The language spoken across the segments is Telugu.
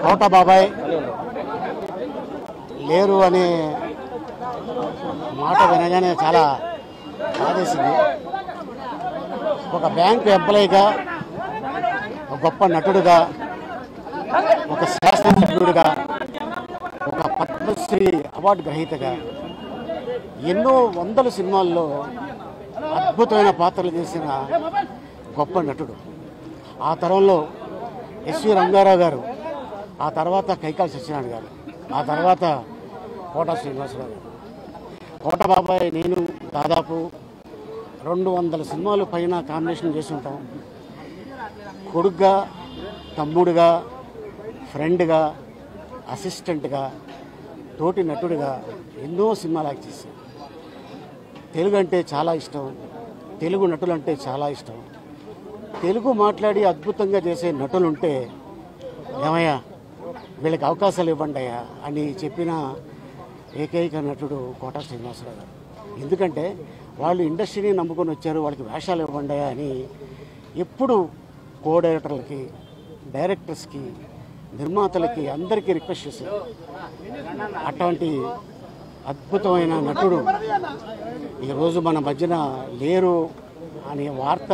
కోట బాబాయ్ లేరు అనే మాట వినగానే చాలా బాధేసింది. ఒక బ్యాంకు ఎంప్లాయీగా, ఒక గొప్ప నటుడుగా, ఒక శాస్త్రజ్ఞుడిగా, ఒక పద్మశ్రీ అవార్డు గ్రహీతగా ఎన్నో వందల సినిమాల్లో అద్భుతమైన పాత్రలు చేసిన గొప్ప నటుడు. ఆ తరంలో ఎస్వి రంగారావు గారు, ఆ తర్వాత కైకాల సత్యనారాయణ గారు, ఆ తర్వాత కోట శ్రీనివాసరావు గారు. కోట బాబాయ్ నేను దాదాపు 200 సినిమాలు పైన కాంబినేషన్ చేసి ఉంటాం. కొడుగ్గా, తమ్ముడుగా, ఫ్రెండ్గా, అసిస్టెంట్గా, తోటి నటుడిగా ఎన్నో సినిమాలు యాక్ట్ చేశాను. తెలుగు అంటే చాలా ఇష్టం, తెలుగు నటులు అంటే చాలా ఇష్టం. తెలుగు మాట్లాడి అద్భుతంగా చేసే నటులుంటే ఏమయ్యా వీళ్ళకి అవకాశాలు ఇవ్వండి అయ్యా అని చెప్పిన ఏకైక నటుడు కోట శ్రీనివాసరావు గారు. ఎందుకంటే వాళ్ళు ఇండస్ట్రీని నమ్ముకొని వచ్చారు, వాళ్ళకి వేషాలు ఇవ్వండి అయ్యా అని ఎప్పుడు కో డైరెక్టర్లకి, డైరెక్టర్స్కి, నిర్మాతలకి అందరికీ రిక్వెస్ట్ చేశారు. అటువంటి అద్భుతమైన నటుడు ఈరోజు మన మధ్యన లేరు అనే వార్త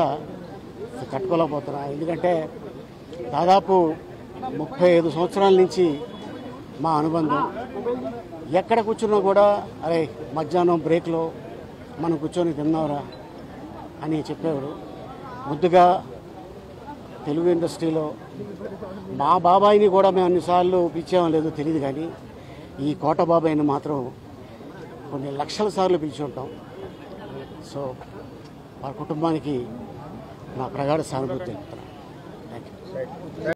తట్టుకోలేకపోతున్నా. ఎందుకంటే దాదాపు 35 సంవత్సరాల నుంచి మా అనుబంధం. ఎక్కడ కూర్చున్నా కూడా అరే మధ్యాహ్నం బ్రేక్లో మనం కూర్చొని తిన్నారా అని చెప్పేవాడు. ముద్దుగా తెలుగు ఇండస్ట్రీలో మా బాబాయిని కూడా మేము అన్నిసార్లు పిలిచామో లేదో తెలియదు, కానీ ఈ కోట బాబాయిని మాత్రం కొన్ని లక్షల సార్లు పిలిచి ఉంటాం. సో వారి కుటుంబానికి నా ప్రగాఢ సానుభూతి తెలుపుతున్నాను. Thank you.